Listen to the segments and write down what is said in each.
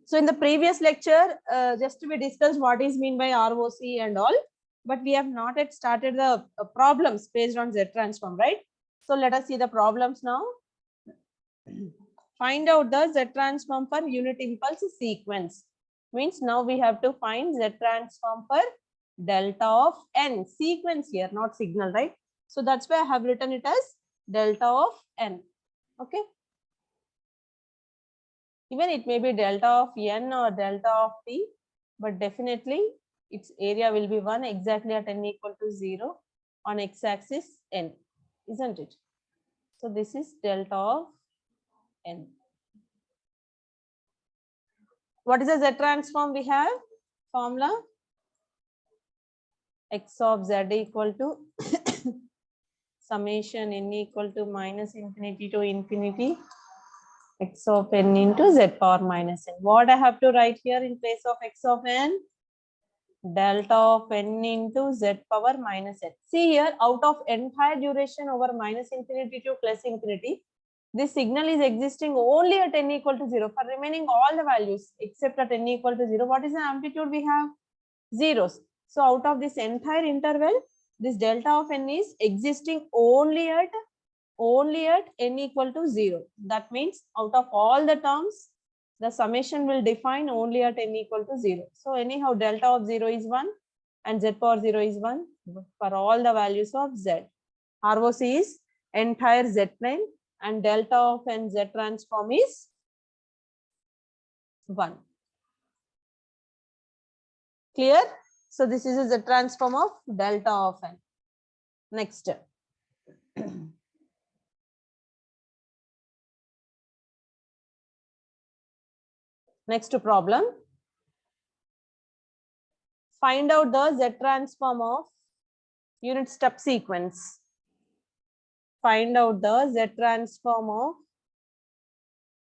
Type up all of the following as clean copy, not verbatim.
So in the previous lecture, just we discussed what is mean by ROC and all, but we have not yet started the problems based on Z transform, right? So let us see the problems now. Find out the Z transform for unit impulse sequence. Means now we have to find Z transform for delta of n, sequence here, not signal, right? So that's why I have written it as delta of n. Okay. Even it may be delta of n or delta of t, but definitely its area will be 1 exactly at n equal to 0 on x-axis n, isn't it? So this is delta of n. What is the Z transform we have? Formula x of z equal to summation n equal to minus infinity to infinity x of n into z power minus n. What I have to write here in place of x of n? Delta of n into z power minus n. See here, out of entire duration over minus infinity to plus infinity, this signal is existing only at n equal to 0. For remaining all the values except at n equal to 0, what is the amplitude we have? Zeros. So out of this entire interval, this delta of n is existing only at n equal to 0. That means out of all the terms, the summation will define only at n equal to 0. So anyhow, delta of 0 is 1 and z power 0 is 1 for all the values of z. ROC is entire z plane and delta of n z transform is 1. Clear? So this is the transform of delta of n. Next. Next problem. Find out the Z transform of unit step sequence. Find out the Z transform of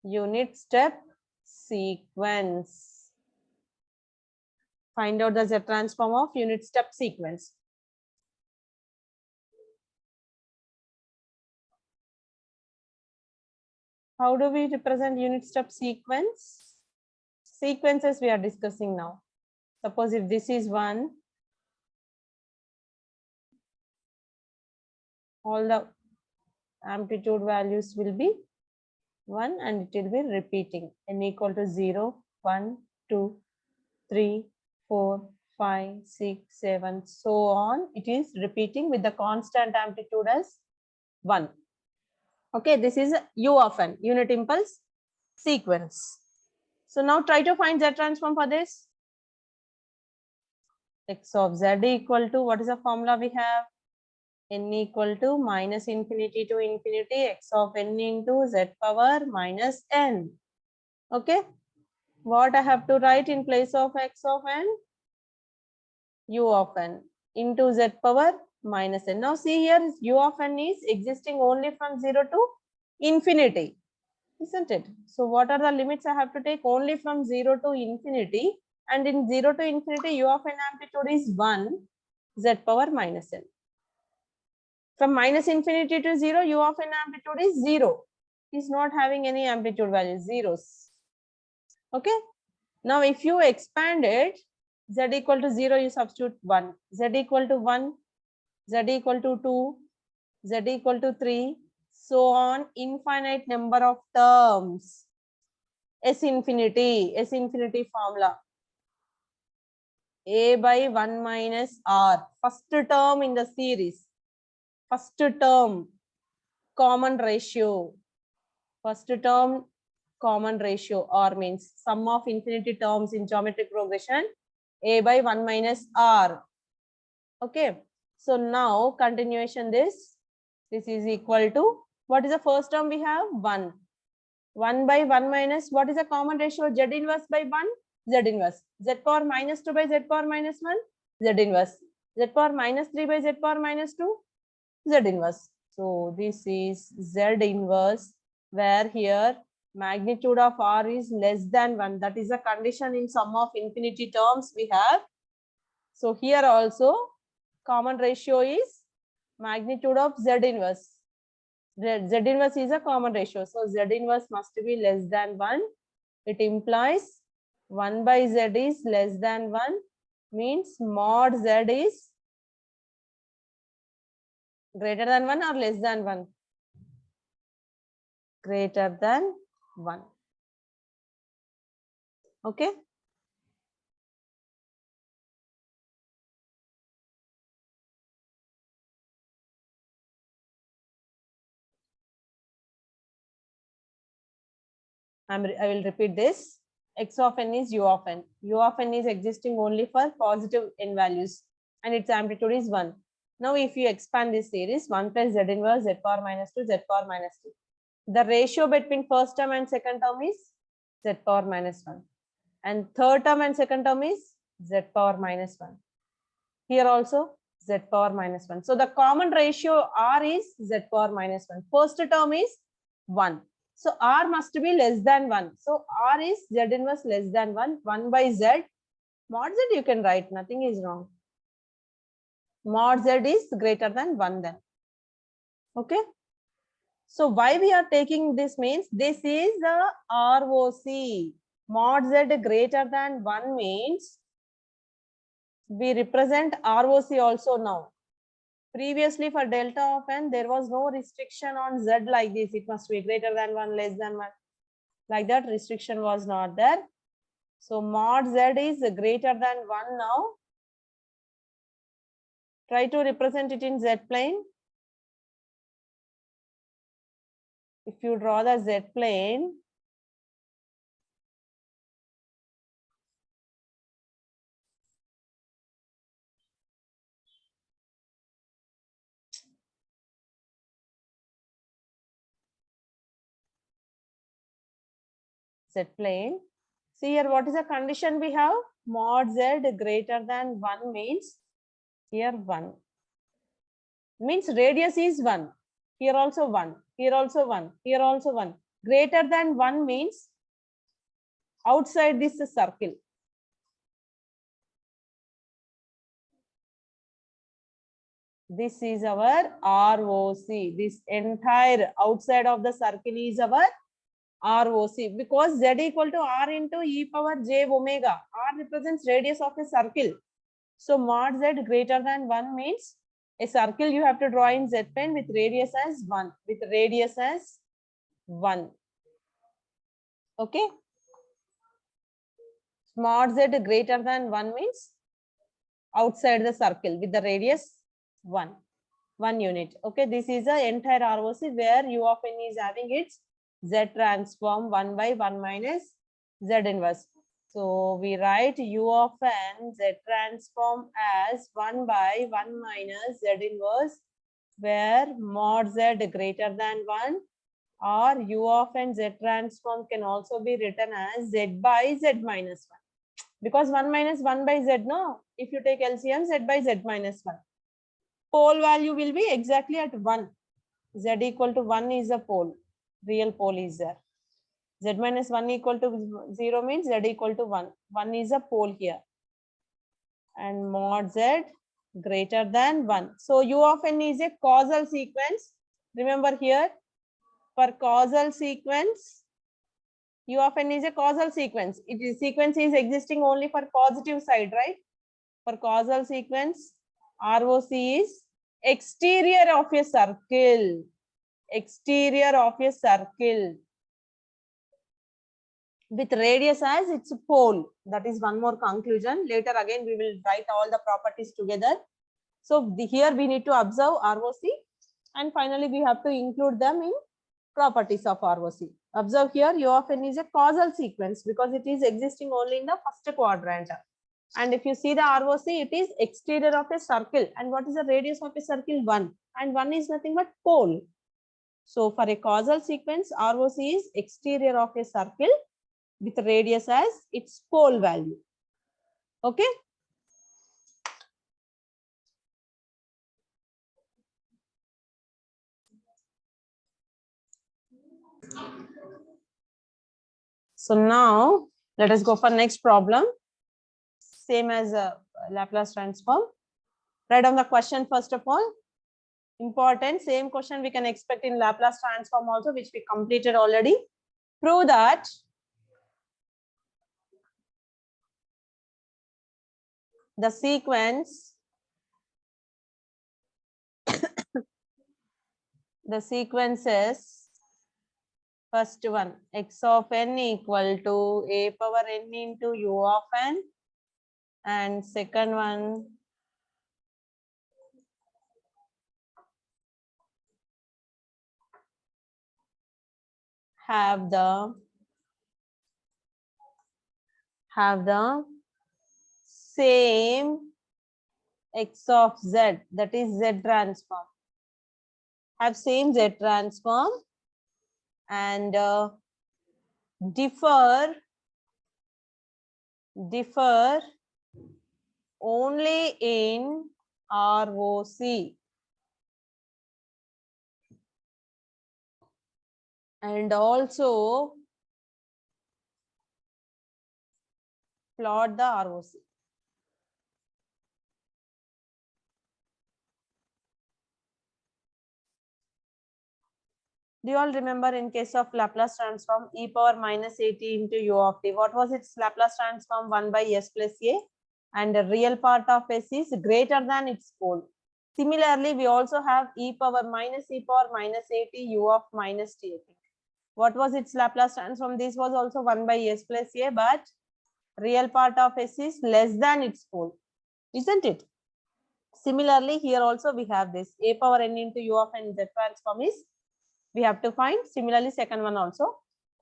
unit step sequence. Find out the Z transform of unit step sequence. How do we represent unit step sequence? Sequences we are discussing now. Suppose if this is 1, all the amplitude values will be 1 and it will be repeating n equal to 0, 1, 2, 3, 4, 5, 6, 7, so on. It is repeating with the constant amplitude as 1. Okay, this is U of n, unit impulse sequence. So now try to find Z transform for this. X of z equal to, what is the formula we have? N equal to minus infinity to infinity x of n into z power minus n. Okay, what I have to write in place of x of n? U of n into z power minus n. Now see here, U of n is existing only from 0 to infinity, isn't it? So what are the limits I have to take? Only from 0 to infinity, and in 0 to infinity U of n amplitude is 1, z power minus n. From minus infinity to 0, U of n amplitude is 0. It is not having any amplitude values, zeros. Okay. Now if you expand it, z equal to 0, you substitute 1. Z equal to 1, z equal to 2, z equal to 3, so on, infinite number of terms. S infinity formula. A by 1 minus R. First term in the series. First term, common ratio. First term, common ratio, or means sum of infinity terms in geometric progression. A by 1 minus R. Okay. So now continuation this is equal to, what is the first term we have? 1. 1 by 1 minus, what is the common ratio? Z inverse by 1, Z inverse. Z power minus 2 by Z power minus 1, Z inverse. Z power minus 3 by Z power minus 2, Z inverse. So this is Z inverse, where here magnitude of R is less than 1. That is a condition in sum of infinity terms we have. So here also common ratio is magnitude of Z inverse. Z inverse is a common ratio. So Z inverse must be less than 1. It implies 1 by z is less than 1 means mod z is greater than 1 or less than 1? Greater than 1. Okay. I will repeat this. X of n is u of n. U of n is existing only for positive n values and its amplitude is 1. Now, if you expand this series, 1 plus z inverse z power minus 2, z power minus 2. The ratio between first term and second term is z power minus 1. And third term and second term is z power minus 1. Here also z power minus 1. So, the common ratio r is z power minus 1. First term is 1. So, r must be less than 1. So, r is z inverse less than 1. 1 by z. Mod z you can write. Nothing is wrong. Mod z is greater than 1 then. Okay. So, why we are taking this means this is the ROC. Mod z greater than 1 means we represent ROC also now. Previously for delta of n, there was no restriction on z like this. It must be greater than 1, less than 1. Like that, restriction was not there. So mod z is greater than 1 now. Try to represent it in z plane. If you draw the z plane, z plane. See here, what is the condition we have? Mod z greater than 1 means here 1. Means radius is 1. Here also 1. Here also 1. Here also 1. Greater than 1 means outside this circle. This is our ROC. This entire outside of the circle is our ROC because z equal to r into e power j omega. R represents radius of a circle. So mod z greater than 1 means a circle you have to draw in z plane with radius as 1. With radius as 1. Okay. Mod z greater than 1 means outside the circle with the radius 1 unit. Okay, this is the entire ROC where u of n is having its z transform 1 by 1 minus z inverse. So we write u of n z transform as 1 by 1 minus z inverse where mod z greater than 1 or u of n z transform can also be written as z by z minus 1. Because 1 minus 1 by z, no? If you take LCM, z by z minus 1. Pole value will be exactly at 1. Z equal to 1 is a pole. Real pole is there. Z minus 1 equal to 0 means z equal to 1. 1 is a pole here. And mod z greater than 1. So u of n is a causal sequence. Remember here, for causal sequence, u of n is a causal sequence. Sequence is existing only for positive side, right? For causal sequence, ROC is exterior of a circle. Exterior of a circle with radius as its pole. That is one more conclusion. Later again we will write all the properties together. So here we need to observe ROC and finally we have to include them in properties of ROC. Observe here u of n is a causal sequence because it is existing only in the first quadrant. And if you see the ROC, it is exterior of a circle. And what is the radius of a circle? 1. And 1 is nothing but pole. So for a causal sequence, ROC is exterior of a circle with radius as its pole value. Okay. So now let us go for next problem. Same as Laplace transform. Write down the question first of all. Important, same question we can expect in Laplace transform also, which we completed already. Prove that The sequence is first one, x of n equal to a power n into u of n, and second one, have the same x of z, that is z transform, have same z transform, and differ only in ROC, and also plot the ROC. Do you all remember in case of Laplace transform e power minus at into u of t, what was its Laplace transform? 1 by s plus a, and the real part of s is greater than its pole. Similarly, we also have e power minus at u of minus t. What was its Laplace transform? This was also 1 by s plus a, but real part of s is less than its pole, isn't it? Similarly, here also we have this a power n into u of n z transform is we have to find. Similarly, second one also.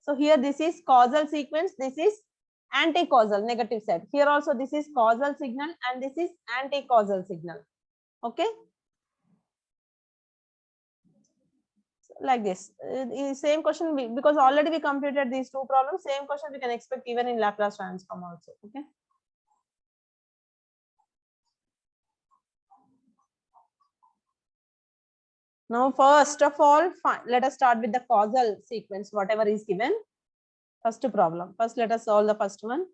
So here this is causal sequence, this is anti-causal, negative side. Here also this is causal signal and this is anti-causal signal. Okay. Like this. Same question, because already we completed these two problems, same question we can expect even in Laplace transform also. Okay. Now, first of all, let us start with the causal sequence, whatever is given. First problem. First, let us solve the first one.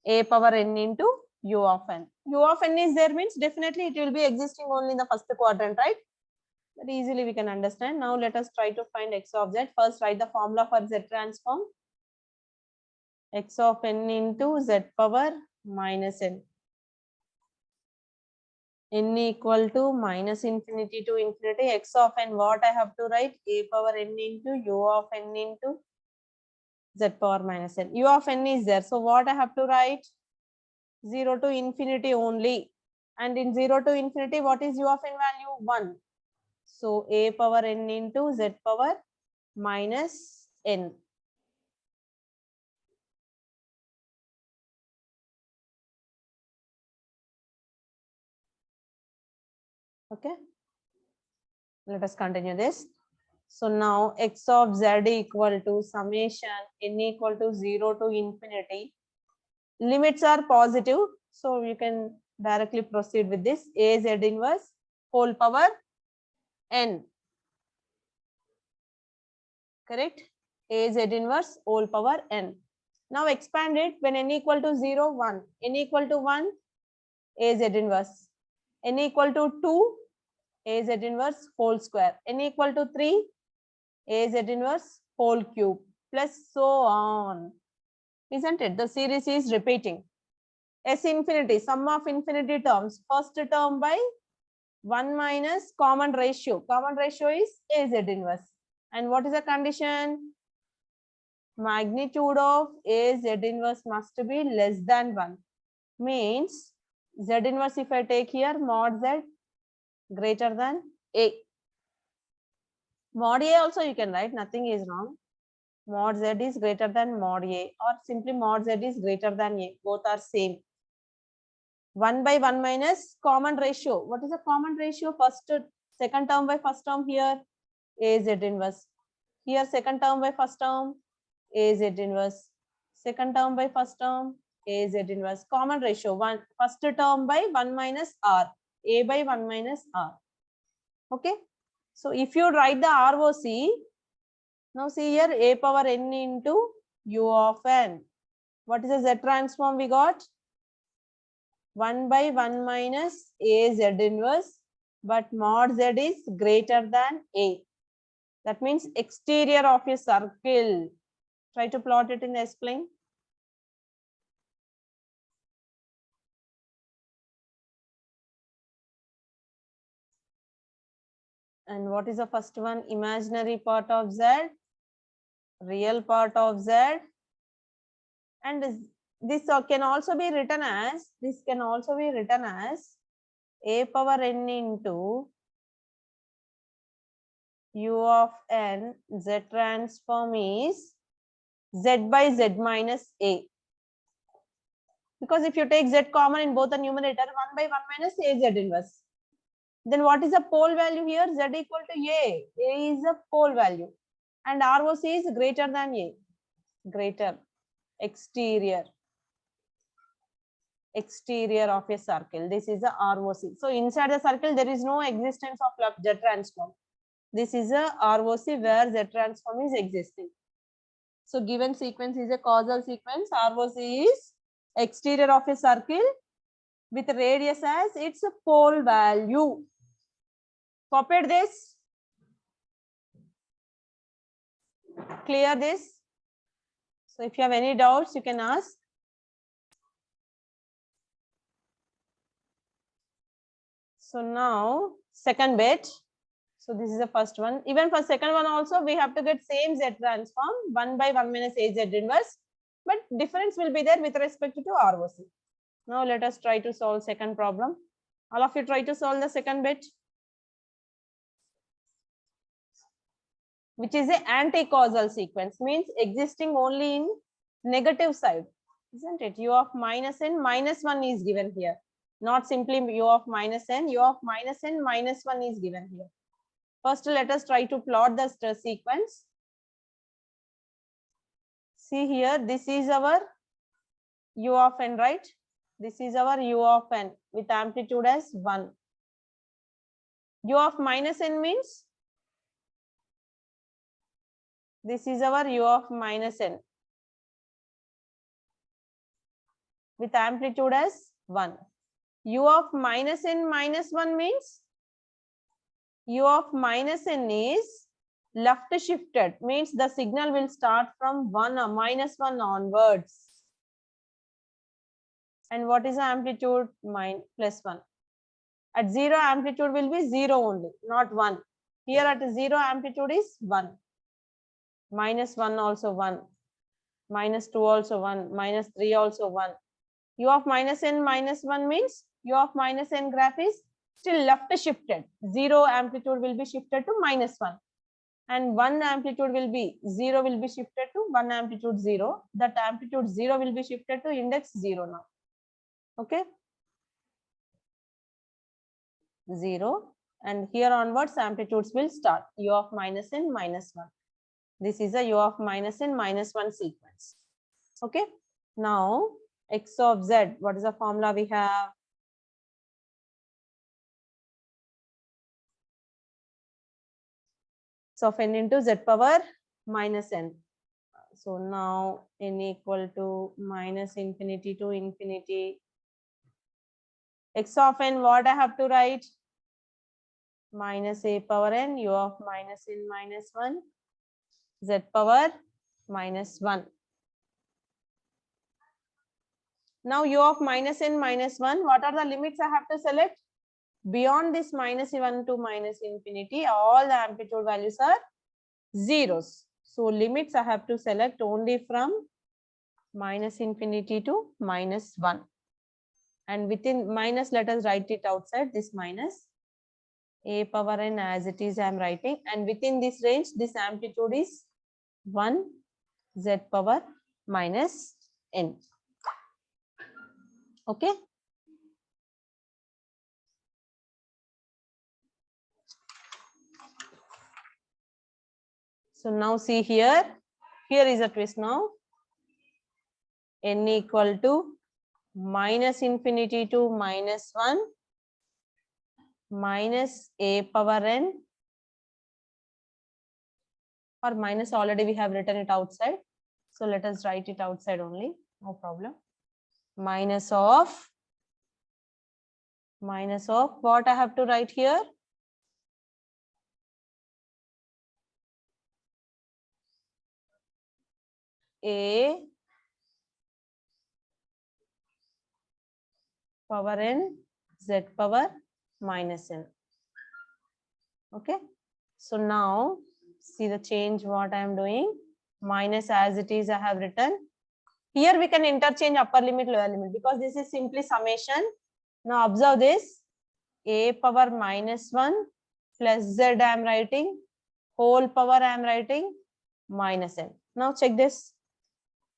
A power n into u of n. U of n is there means definitely it will be existing only in the first quadrant, right? That easily we can understand. Now, let us try to find x of z. First, write the formula for z transform. X of n into z power minus n. N equal to minus infinity to infinity. X of n, what I have to write? A power n into u of n into z power minus n. U of n is there. So what I have to write? 0 to infinity only. And in 0 to infinity, what is u of n value? 1. So a power n into z power minus n. Okay. Let us continue this. So now x of z equal to summation n equal to 0 to infinity. Limits are positive, so you can directly proceed with this. A z inverse whole power n. Correct? A z inverse whole power n. Now expand it when n equal to 0, 1. N equal to 1, A z inverse. N equal to 2, A z inverse whole square. N equal to 3, A z inverse whole cube, plus so on. Isn't it? The series is repeating. S infinity, sum of infinity terms. First term by 1 minus common ratio. Common ratio is A z inverse. And what is the condition? Magnitude of A z inverse must be less than 1. Means Z inverse, if I take here, mod Z greater than A. Mod A also you can write, nothing is wrong. Mod Z is greater than mod A, or simply mod Z is greater than A. Both are same. 1 by 1 minus common ratio. What is the common ratio? Second term by first term here, A Z inverse. Here second term by first term, A Z inverse. Second term by first term, A Z inverse. Common ratio, first term by 1 minus R. A by 1 minus R. Okay. So if you write the ROC, now see here a power n into u of n. What is the Z transform we got? 1 by 1 minus A Z inverse, but mod Z is greater than A. That means exterior of a circle. Try to plot it in the S plane. And what is the first one? Imaginary part of z, real part of z, and this can also be written as, a power n into u of n, z transform is z by z minus a. Because if you take z common in both the numerator, 1 by 1 minus a z inverse. Then what is the pole value here? Z equal to a. A is the pole value. And ROC is greater than a. Greater. Exterior of a circle. This is the ROC. So inside the circle, there is no existence of Z transform. This is a ROC where Z transform is existing. So given sequence is a causal sequence. ROC is exterior of a circle with radius as its pole value. Copied this. Clear this. So if you have any doubts, you can ask. So now second bit. So this is the first one. Even for second one also, we have to get same Z transform, 1 by 1 minus AZ inverse. But difference will be there with respect to ROC. Now let us try to solve second problem. All of you try to solve the second bit, which is a anti-causal sequence, means existing only in negative side, isn't it? U of minus n minus 1 is given here. Not simply u of minus n, u of minus n minus 1 is given here. First, let us try to plot the sequence. See here, this is our u of n, right? This is our u of n with amplitude as 1. U of minus n means this is our u of minus n with amplitude as 1. U of minus n minus 1 means u of minus n is left shifted, means the signal will start from minus 1 onwards. And what is the amplitude? Plus 1. At 0 amplitude will be 0 only, not 1. Here at 0 amplitude is 1. Minus 1 also 1. Minus 2 also 1. Minus 3 also 1. U of minus n minus 1 means u of minus n graph is still left shifted. 0 amplitude will be shifted to minus 1. And 1 amplitude will be 0 will be shifted to 1 amplitude 0. That amplitude 0 will be shifted to index 0 now. Okay. 0. And here onwards amplitudes will start. U of minus n minus 1. This is a u of minus n minus 1 sequence. Okay. Now x of z, what is the formula we have? X of n into z power minus n. So now n equal to minus infinity to infinity. X of n, what I have to write? Minus a power n, u of minus n minus 1, z power minus 1. Now u of minus n minus 1, what are the limits I have to select? Beyond this minus 1 to minus infinity, all the amplitude values are zeros. So limits I have to select only from minus infinity to minus 1. And within minus, let us write it outside, this minus a power n as it is I am writing. And within this range, this amplitude is 1 z power minus n. Okay. So now see here, here is a twist now. N equal to minus infinity to minus 1 minus a power n, or minus, already we have written it outside. So let us write it outside only, no problem. Minus of what I have to write here? A power n z power minus n. Okay. So now see the change what I am doing. Minus as it is I have written. Here we can interchange upper limit, lower limit because this is simply summation. Now observe this. A power minus 1 plus z I am writing. Whole power I am writing minus n. Now check this.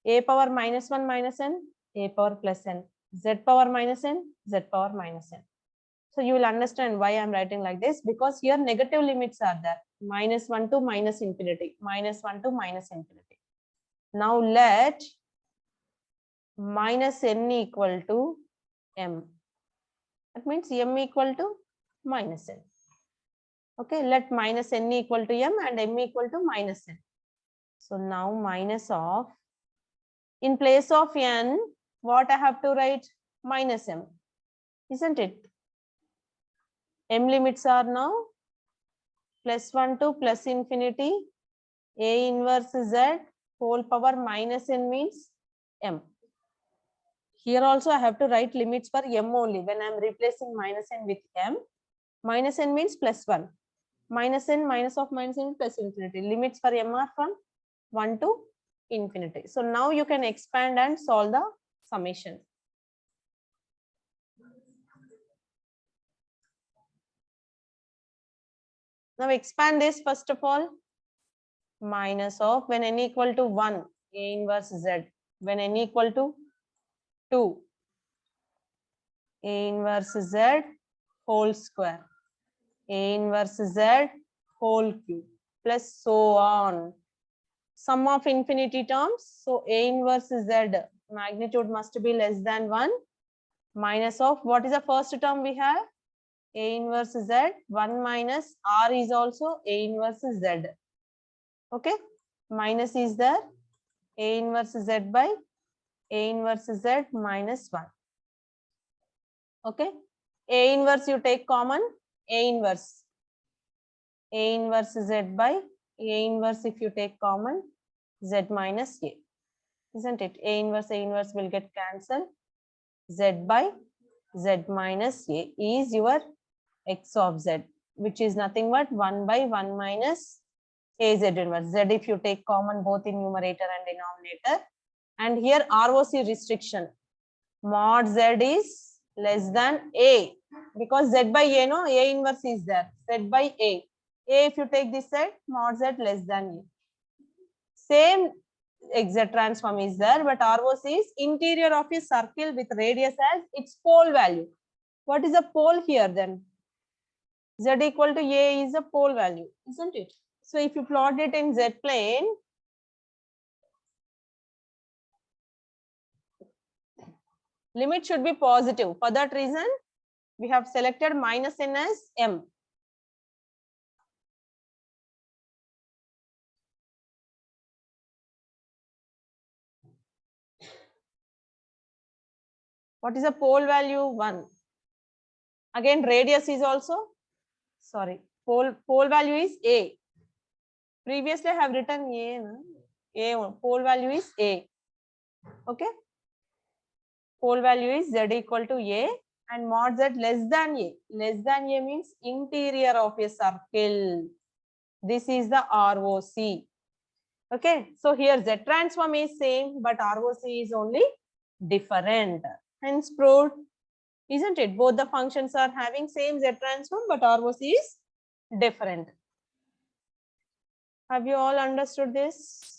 A power minus 1 minus n. A power plus n. Z power minus n. Z power minus n. So you will understand why I am writing like this, because here negative limits are there. Minus 1 to minus infinity. Minus 1 to minus infinity. Now let minus n equal to m. That means m equal to minus n. Okay, let minus n equal to m and m equal to minus n. So now minus of, in place of n, what I have to write? Minus m, isn't it? M limits are now plus 1 to plus infinity, a inverse z whole power minus n means m. Here also I have to write limits for m only. When I am replacing minus n with m, minus n means plus 1. Minus n, minus of minus n plus infinity. Limits for m are from 1 to infinity. So now you can expand and solve the summation. Now expand this first of all. Minus of, when n equal to 1, a inverse z. When n equal to 2, a inverse z whole square. A inverse z whole cube, plus so on. Sum of infinity terms. So a inverse z magnitude must be less than 1. Minus of, what is the first term we have? A inverse z. 1 minus r is also a inverse z. Okay. Minus is there. A inverse z by a inverse z minus 1. Okay. A inverse you take common. A inverse. A inverse z by a inverse if you take common, z minus a. Isn't it? A inverse will get cancelled. Z by z minus a is your x of z, which is nothing but 1 by 1 minus a z inverse. Z if you take common both in numerator and denominator. And here ROC restriction. Mod z is less than a, because z by a, no, a inverse is there. Z by a. A if you take this side, mod z less than a. Same exact transform is there, but ROC is interior of a circle with radius as its pole value. What is the pole here then? Z equal to a is a pole value, isn't it? So if you plot it in z plane, limit should be positive. For that reason, we have selected minus n as m. What is the pole value? 1. Again, radius is also, sorry, pole value is a. Previously, I have written a. A pole value is a. Okay. Pole value is z equal to a and mod z less than a. Less than a means interior of a circle. This is the ROC. Okay. So here z transform is same, but ROC is only different. Hence proved. Isn't it? Both the functions are having same z transform, but ROC is different. Have you all understood this?